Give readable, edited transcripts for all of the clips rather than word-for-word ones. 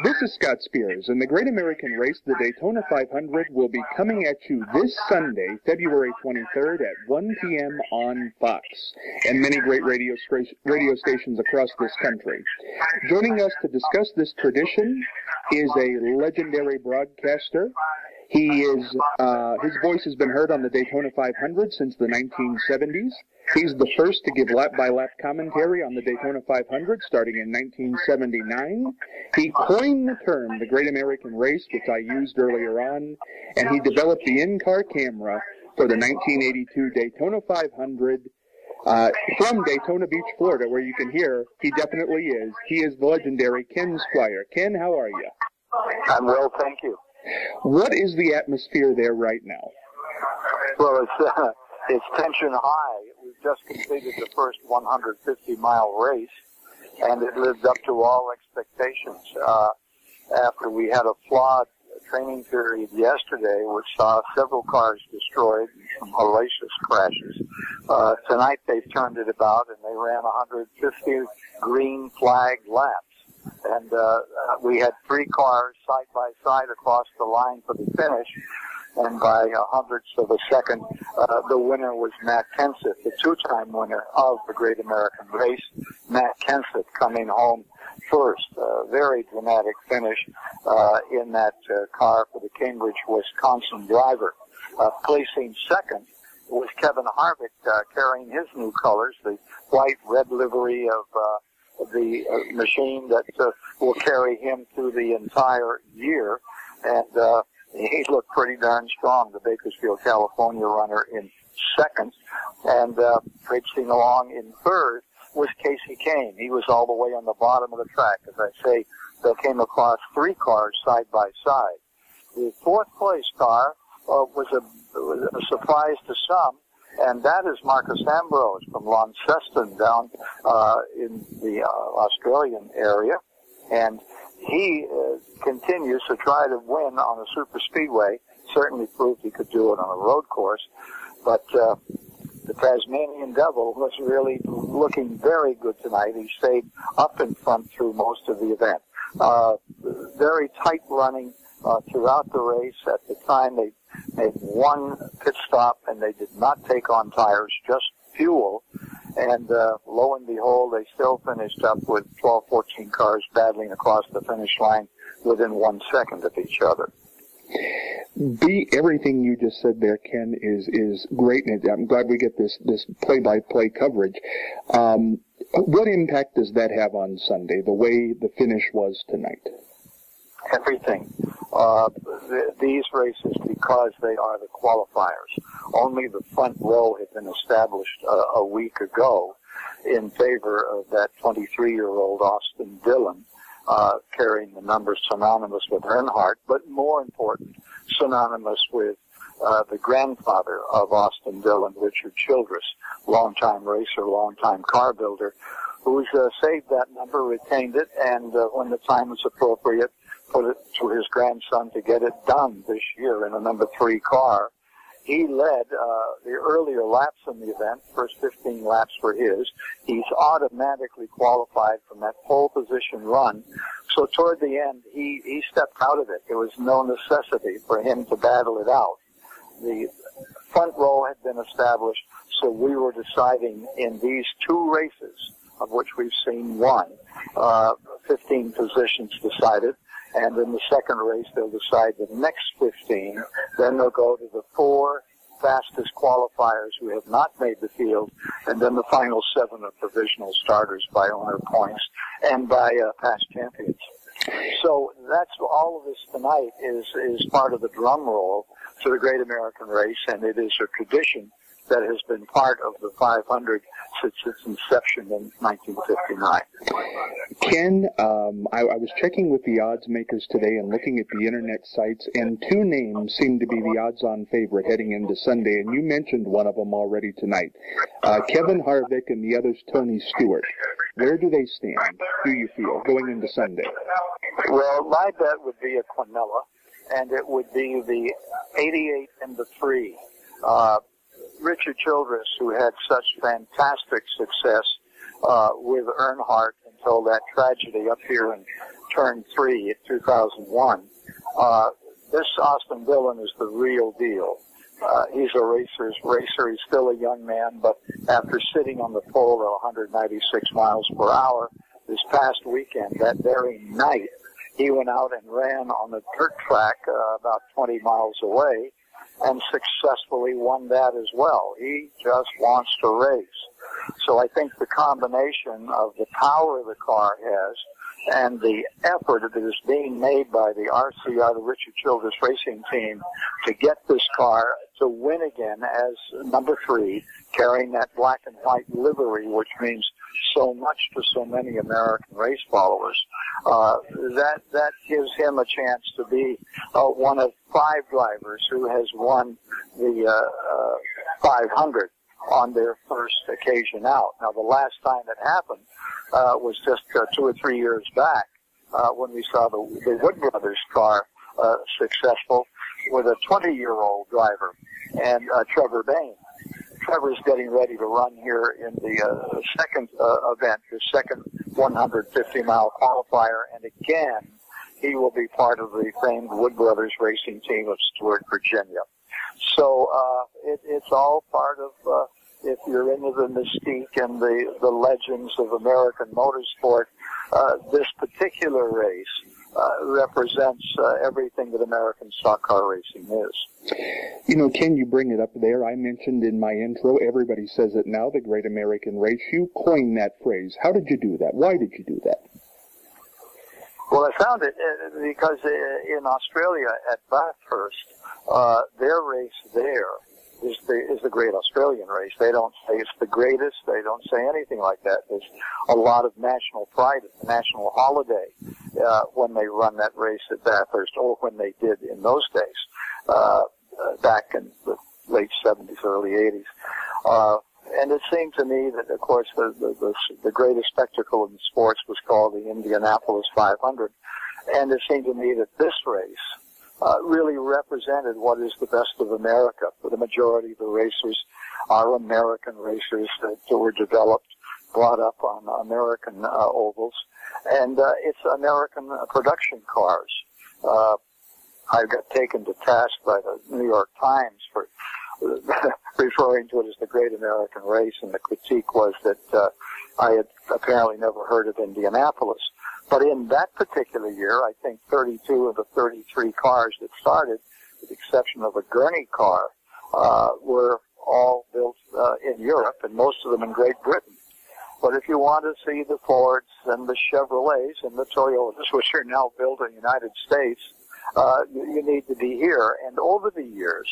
This is Scott Squier, and the Great American Race, the Daytona 500, will be coming at you this Sunday, February 23rd at 1 p.m. on Fox, and many great radio stations across this country. Joining us to discuss this tradition is a legendary broadcaster. His voice has been heard on the Daytona 500 since the 1970s. He's the first to give lap-by-lap commentary on the Daytona 500 starting in 1979. He coined the term, the Great American Race, which I used earlier on, and he developed the in-car camera for the 1982 Daytona 500 from Daytona Beach, Florida, where you can hear he definitely is. He is the legendary Ken Squier. Ken, how are you? I'm well, thank you. What is the atmosphere there right now? Well, it's tension high. We've just completed the first 150-mile race, and it lived up to all expectations. After we had a flawed training period yesterday, which saw several cars destroyed and some hellacious crashes, tonight they've turned it about, and they ran 150 green flag laps. And we had three cars side by side across the line for the finish, and by hundredths of a second, the winner was Matt Kenseth, the two-time winner of the Great American Race. Matt Kenseth coming home first. Very dramatic finish in that car for the Cambridge, Wisconsin driver. Placing second was Kevin Harvick, carrying his new colors, the white-red livery of the machine that will carry him through the entire year. And he looked pretty darn strong, the Bakersfield, California runner in second. And traipsing along in third was Casey Kane. He was all the way on the bottom of the track. As I say, they came across three cars side by side. The fourth place car was a surprise to some, and that is Marcus Ambrose from Launceston down in the Australian area. And he continues to try to win on a super speedway. Certainly proved he could do it on a road course. But the Tasmanian Devil was really looking very good tonight. He stayed up in front through most of the event. Very tight running throughout the race. At the time, they made one pit stop, and they did not take on tires, just fuel. And lo and behold, they still finished up with 12, 14 cars battling across the finish line within 1 second of each other. Everything you just said there, Ken, is great, and I'm glad we get this play-by-play coverage. What impact does that have on Sunday, the way the finish was tonight? Everything. These races, because they are the qualifiers, only the front row had been established a week ago in favor of that 23-year-old Austin Dillon, carrying the numbers synonymous with Earnhardt, but more important, synonymous with the grandfather of Austin Dillon, Richard Childress, longtime racer, longtime car builder, who's saved that number, retained it, and when the time was appropriate, put it to his grandson to get it done this year in a number 3 car. He led the earlier laps in the event, first 15 laps for his. He's automatically qualified from that pole position run. So toward the end, he stepped out of it. There was no necessity for him to battle it out. The front row had been established, so we were deciding in these 2 races, of which we've seen 1, 15 positions decided. And in the second race, they'll decide the next 15. Then they'll go to the 4 fastest qualifiers who have not made the field, and then the final 7 are provisional starters by owner points and by past champions. So that's all of this tonight is part of the drum roll to the Great American Race, and it is a tradition that has been part of the 500 since its inception in 1959. Ken, I was checking with the odds makers today and looking at the internet sites, and 2 names seem to be the odds-on favorite heading into Sunday, and you mentioned one of them already tonight. Kevin Harvick and the other's Tony Stewart. Where do they stand, do you feel, going into Sunday? Well, my bet would be a Quinella, and it would be the 88 and the 3. Richard Childress, who had such fantastic success with Earnhardt until that tragedy up here in turned 3 in 2001. This Austin Dillon is the real deal. He's a racer. He's still a young man, but after sitting on the pole at 196 miles per hour this past weekend, that very night, he went out and ran on the dirt track about 20 miles away and successfully won that as well. He just wants to race. So I think the combination of the power the car has and the effort that is being made by the RCR, the Richard Childress Racing Team, to get this car to win again as number 3, carrying that black and white livery, which means so much to so many American race followers. That gives him a chance to be one of 5 drivers who has won the 500 on their first occasion out. Now, the last time it happened was just 2 or 3 years back when we saw the Wood Brothers car successful with a 20-year-old driver and Trevor Bain. Trevor's getting ready to run here in the second event, the second 150-mile qualifier, and again, he will be part of the famed Wood Brothers Racing Team of Stuart, Virginia. So it's all part of, if you're into the mystique and the legends of American motorsport, this particular race represents everything that American stock car racing is. You know, Ken, you bring it up there. I mentioned in my intro, everybody says it now, the Great American Race. You coined that phrase. How did you do that? Why did you do that? Well, I found it because in Australia at Bathurst, their race there is the Great Australian Race. They don't say it's the greatest. They don't say anything like that. There's a lot of national pride. It's a national holiday when they run that race at Bathurst, or when they did in those days, back in the late 70s, early 80s. And it seemed to me that, of course, the greatest spectacle in sports was called the Indianapolis 500. And it seemed to me that this race really represented what is the best of America. For the majority of the racers are American racers that were developed, brought up on American ovals. And it's American production cars. I got taken to task by the New York Times for referring to it as the Great American Race, and the critique was that I had apparently never heard of Indianapolis. But in that particular year, I think 32 of the 33 cars that started, with the exception of a gurney car, were all built in Europe, and most of them in Great Britain. But if you want to see the Fords and the Chevrolets and the Toyotas, which are now built in the United States, you need to be here. And over the years,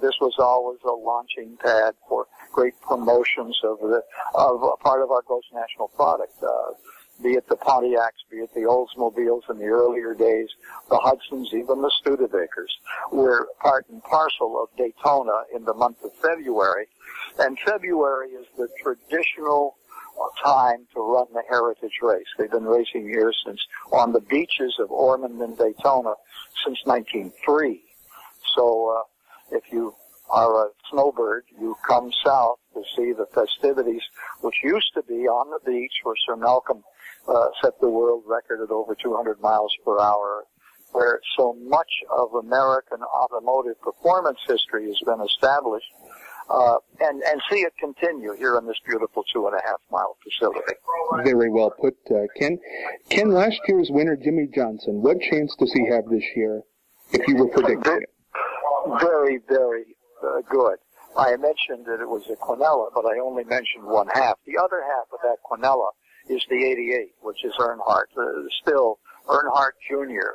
this was always a launching pad for great promotions of a part of our gross national product. Be it the Pontiacs, be it the Oldsmobiles in the earlier days, the Hudsons, even the Studebakers, were part and parcel of Daytona in the month of February. And February is the traditional time to run the Heritage Race. They've been racing here on the beaches of Ormond and Daytona since 1903. So if you are a snowbird, you come south to see the festivities, which used to be on the beach where Sir Malcolm set the world record at over 200 miles per hour, where so much of American automotive performance history has been established, and see it continue here in this beautiful 2.5-mile facility. Very well put, Ken. Ken, last year's winner, Jimmy Johnson, what chance does he have this year, if you were predicting it? Very, very good. I mentioned that it was a Quinella, but I only mentioned one half. The other half of that Quinella is the 88, which is Earnhardt. Still, Earnhardt Jr.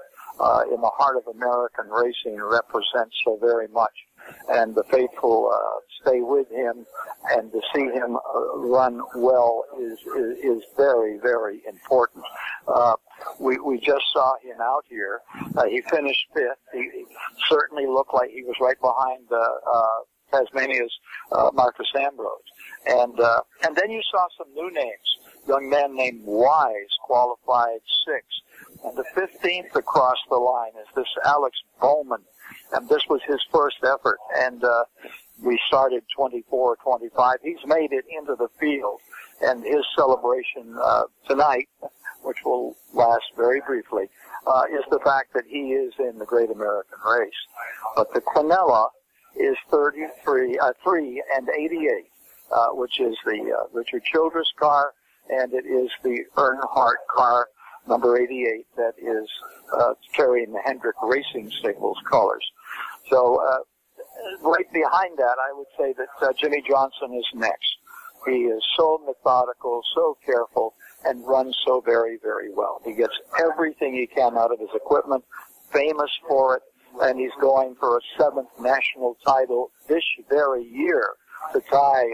In the heart of American racing represents so very much. And the faithful stay with him, and to see him run well is very, very important. We just saw him out here. He finished 5th. He certainly looked like he was right behind Tasmania's Marcus Ambrose. And then you saw some new names. Young man named Wise qualified 6th. And the 15th across the line is this Alex Bowman. And this was his first effort. And we started 24-25. He's made it into the field. And his celebration tonight, which will last very briefly, is the fact that he is in the Great American Race. But the Quinella is 3 and 88, which is the Richard Childress car, and it is the Earnhardt car, number 88, that is carrying the Hendrick Racing Stables colors. So right behind that, I would say that Jimmy Johnson is next. He is so methodical, so careful, and runs so very, very well. He gets everything he can out of his equipment, famous for it, and he's going for a 7th national title this very year to tie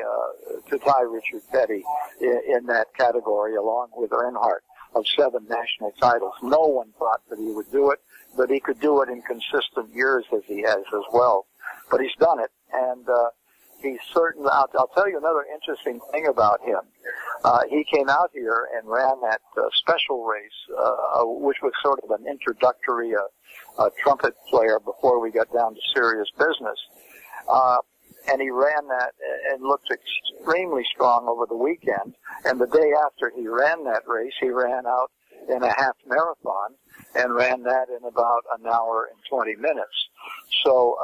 Richard Petty in that category, along with Earnhardt, of 7 national titles. No one thought that he would do it, but he could do it in consistent years as he has as well. But he's done it, and he's certainly, I'll tell you another interesting thing about him. He came out here and ran that special race, which was sort of an introductory trumpet player before we got down to serious business. And he ran that and looked extremely strong over the weekend. And the day after he ran that race, he ran out in a half marathon and ran that in about an hour and 20 minutes. So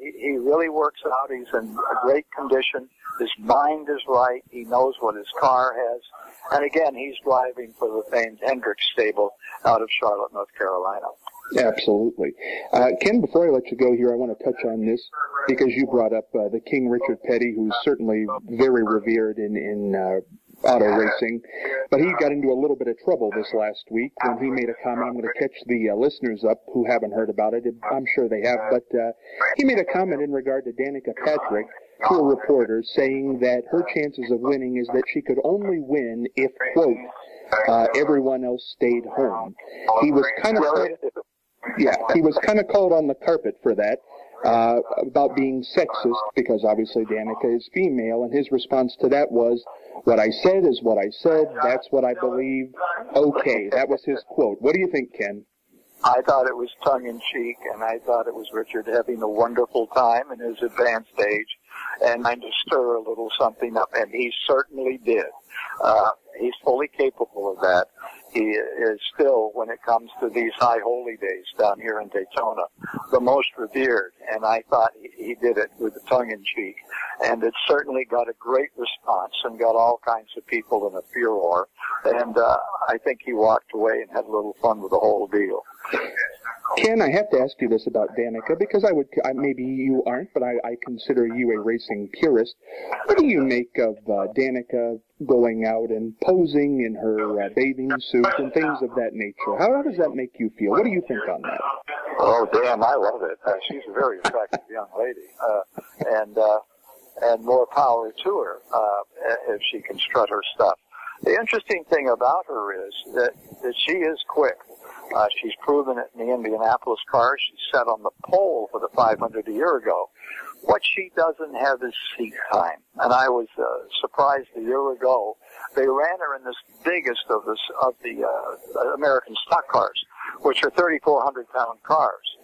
he really works out. He's in a great condition. His mind is right. He knows what his car has. And again, he's driving for the famed Hendrick stable out of Charlotte, North Carolina. Absolutely. Ken, before I let you go here, I want to touch on this because you brought up the King Richard Petty, who's certainly very revered in auto racing. But he got into a little bit of trouble this last week when he made a comment. I'm going to catch the listeners up who haven't heard about it. I'm sure they have. But he made a comment in regard to Danica Patrick to a reporter saying that her chances of winning is that she could only win if, quote, everyone else stayed home. He was kind of... he was kind of called on the carpet for that, about being sexist, because obviously Danica is female, and his response to that was, what I said is what I said, that's what I believe, okay. That was his quote. What do you think, Ken? I thought it was tongue-in-cheek, and I thought it was Richard having a wonderful time in his advanced age and trying to stir a little something up, and he certainly did. He's fully capable of that. He is still, when it comes to these high holy days down here in Daytona, the most revered, and I thought he did it with the tongue-in-cheek, and it certainly got a great response and got all kinds of people in a furor, and I think he walked away and had a little fun with the whole deal. Ken, I have to ask you this about Danica, because maybe you aren't, but I consider you a racing purist. What do you make of Danica going out and posing in her bathing suit and things of that nature? How does that make you feel? What do you think on that? Oh, damn, I love it. She's a very attractive young lady, and more power to her if she can strut her stuff. The interesting thing about her is that she is quick. She's proven it in the Indianapolis car. She sat on the pole for the 500 a year ago. What she doesn't have is seat time. And I was surprised a year ago. They ran her in this biggest of the American stock cars, which are 3,400-pound cars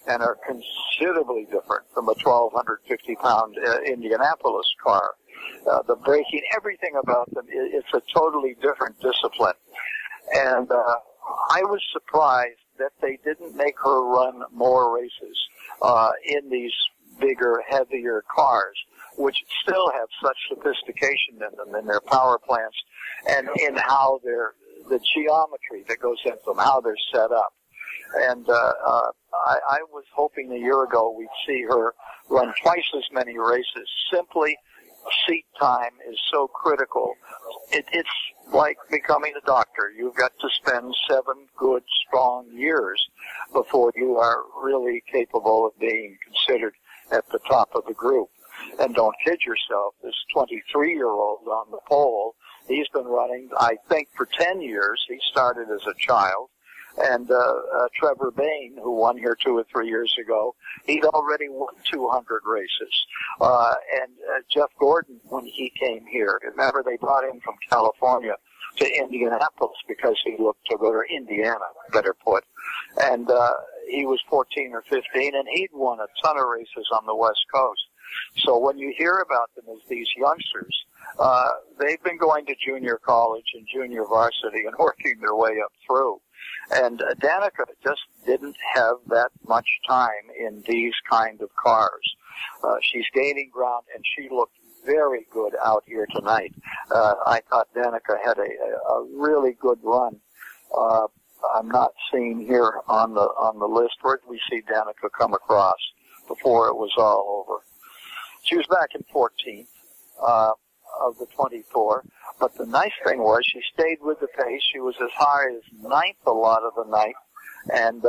and are considerably different from a 1,250-pound Indianapolis car. The braking, everything about them, it's a totally different discipline. And I was surprised that they didn't make her run more races in these bigger, heavier cars, which still have such sophistication in them, in their power plants, and in how the geometry that goes into them, how they're set up. And I was hoping a year ago we'd see her run twice as many races. Simply, seat time is so critical. It's like becoming a doctor. You've got to spend 7 good, strong years before you are really capable of being considered at the top of the group. And don't kid yourself, this 23-year-old on the pole, he's been running, I think, for 10 years. He started as a child. And Trevor Bain, who won here 2 or 3 years ago, he'd already won 200 races. And Jeff Gordon, when he came here, remember they brought him from California to Indianapolis because he looked to go to Indiana, better put. And he was 14 or 15, and he'd won a ton of races on the West Coast. So when you hear about them as these youngsters, they've been going to junior college and junior varsity and working their way up through. And Danica just didn't have that much time in these kind of cars. She's gaining ground, and she looked very good out here tonight. I thought Danica had a really good run. I'm not seeing here on the list. Where did we see Danica come across before it was all over? She was back in 14th of the 24. But the nice thing was she stayed with the pace. She was as high as 9th a lot of the night. And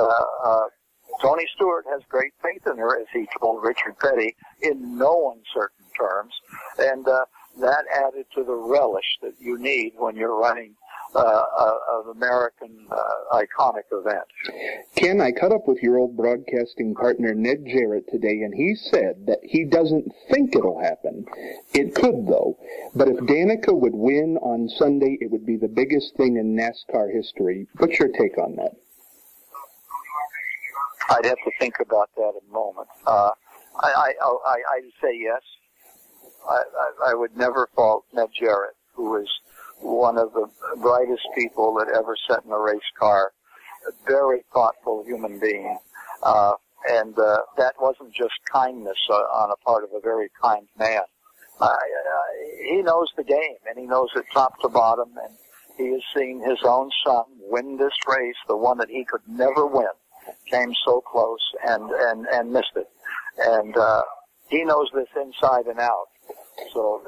Tony Stewart has great faith in her, as he told Richard Petty, in no uncertain terms. And that added to the relish that you need when you're running an American iconic event. Ken, I caught up with your old broadcasting partner Ned Jarrett today, and he said that he doesn't think it'll happen. It could, though. But if Danica would win on Sunday, it would be the biggest thing in NASCAR history. What's your take on that? I'd have to think about that a moment. I'd say yes. I would never fault Ned Jarrett, who is one of the brightest people that ever sat in a race car. A very thoughtful human being. And that wasn't just kindness on a part of a very kind man. He knows the game, and he knows it top to bottom, and he has seen his own son win this race, the one that he could never win. Came so close and missed it. And he knows this inside and out. So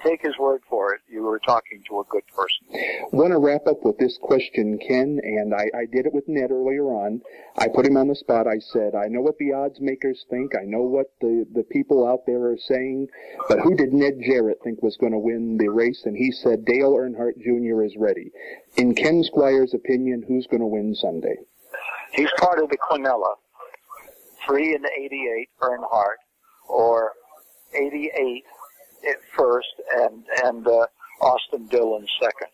take his word for it. You were talking to a good person. I want to wrap up with this question, Ken, and I did it with Ned earlier on. I put him on the spot. I said, I know what the odds makers think. I know what the people out there are saying. But who did Ned Jarrett think was going to win the race? And he said Dale Earnhardt Jr. is ready. In Ken Squier's opinion, who's going to win Sunday? He's part of the Quinella. 3 in 88 Earnhardt, or 88 at first, and Austin Dillon second.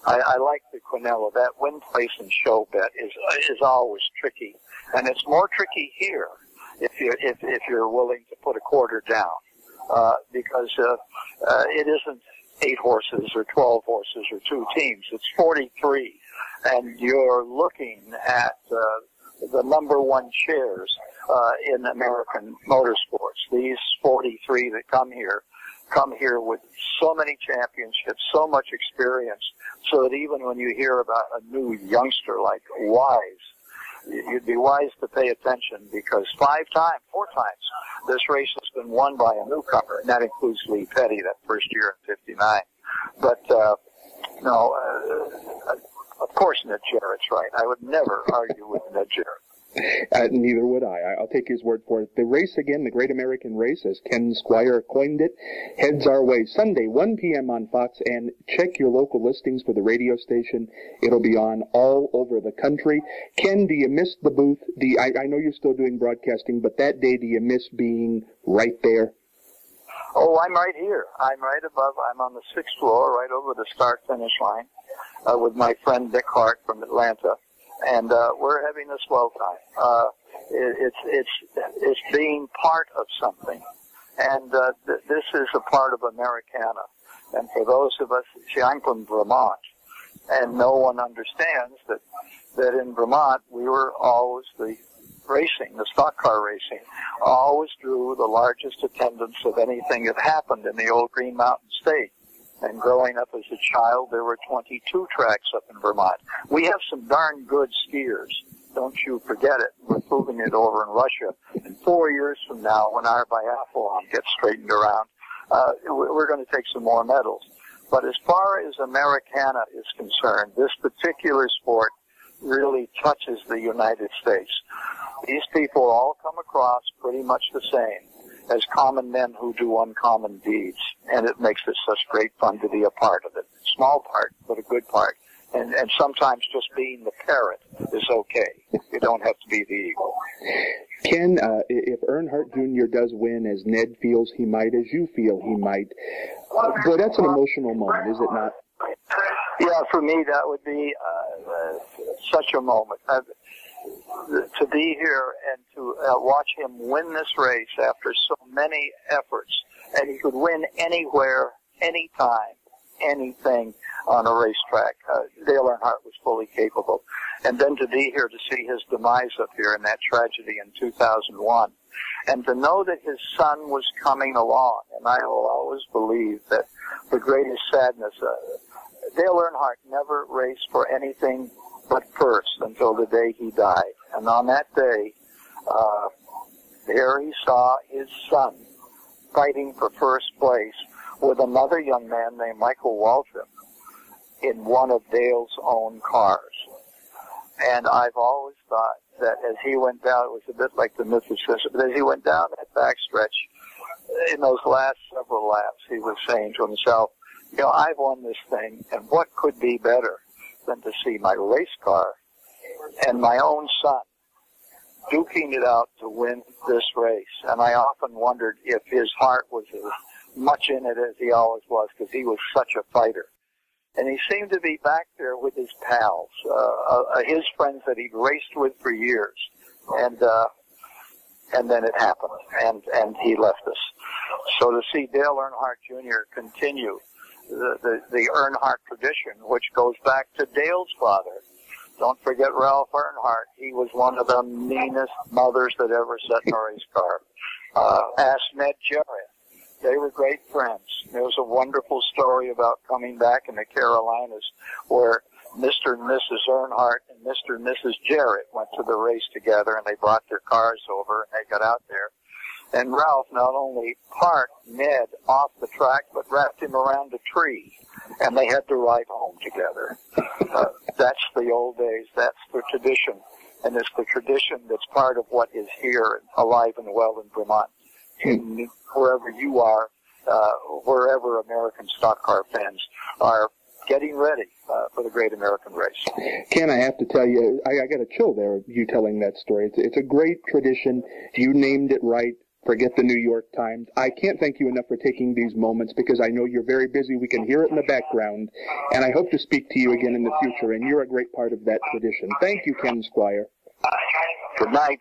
I like the Quinella. That win, place, and show bet is always tricky, and it's more tricky here if you're willing to put a quarter down, because it isn't 8 horses or 12 horses or 2 teams. It's 43, and you're looking at the number 1 shares in American motorsports. These 43 that come here with so many championships, so much experience, so that even when you hear about a new youngster like Wise, you'd be wise to pay attention, because 4 times, this race has been won by a newcomer, and that includes Lee Petty that first year in 59. But, of course Ned Jarrett's right. I would never argue with Ned Jarrett. Neither would I. I'll take his word for it. The race again, the Great American Race, as Ken Squier coined it, heads our way Sunday, 1 p.m. on Fox, and check your local listings for the radio station. It'll be on all over the country. Ken, do you miss the booth? I know you're still doing broadcasting, but that day, do you miss being right there? Oh, I'm right here. I'm right above. I'm on the 6th floor, right over the start-finish line, with my friend Dick Hart from Atlanta. And we're having a swell time. It's being part of something, and this is a part of Americana. And for those of us, see, I'm from Vermont, and no one understands that in Vermont we were always the stock car racing, always drew the largest attendance of anything that happened in the old Green Mountain State. And growing up as a child, there were 22 tracks up in Vermont. We have some darn good skiers. Don't you forget it. We're proving it over in Russia. And 4 years from now, when our biathlon gets straightened around, we're going to take some more medals. But as far as Americana is concerned, this particular sport really touches the United States. These people all come across pretty much the same as common men who do uncommon deeds, and it makes it such great fun to be a part of it. Small part, but a good part. And sometimes just being the parrot is okay. You don't have to be the eagle. Ken, if Earnhardt Jr. does win, as Ned feels he might, as you feel he might, boy, that's an emotional moment, is it not? Yeah, for me that would be such a moment. to be here and to watch him win this race after so many efforts, and he could win anywhere, anytime, anything on a racetrack. Dale Earnhardt was fully capable. And then to be here to see his demise up here in that tragedy in 2001, and to know that his son was coming along, and I will always believe that the greatest sadness, Dale Earnhardt never raced for anything but first until the day he died. And on that day, there he saw his son fighting for first place with another young man named Michael Waltrip in one of Dale's own cars. And I've always thought that as he went down, it was a bit like the Mississippi, but as he went down that backstretch, in those last several laps, he was saying to himself, you know, I've won this thing, and what could be better than to see my race car and my own son duking it out to win this race. And I often wondered if his heart was as much in it as he always was, because he was such a fighter. And he seemed to be back there with his pals, his friends that he'd raced with for years. And then it happened, and he left us. So to see Dale Earnhardt Jr. continue the Earnhardt tradition, which goes back to Dale's father. Don't forget Ralph Earnhardt. He was one of the meanest mothers that ever sat in a race car. Ask Ned Jarrett. They were great friends. There was a wonderful story about coming back in the Carolinas where Mr. and Mrs. Earnhardt and Mr. and Mrs. Jarrett went to the race together, and they brought their cars over, and they got out there. And Ralph not only parked Ned off the track, but wrapped him around a tree, and they had to ride home together. That's the old days. That's the tradition, and it's the tradition that's part of what is here, alive and well in Vermont. And wherever you are, wherever American stock car fans are getting ready for the Great American Race. Ken, I have to tell you, I got a chill there, you telling that story. It's a great tradition. You named it right. Forget the New York Times. I can't thank you enough for taking these moments, because I know you're very busy. We can hear it in the background, and I hope to speak to you again in the future, and you're a great part of that tradition. Thank you, Ken Squier. Good night.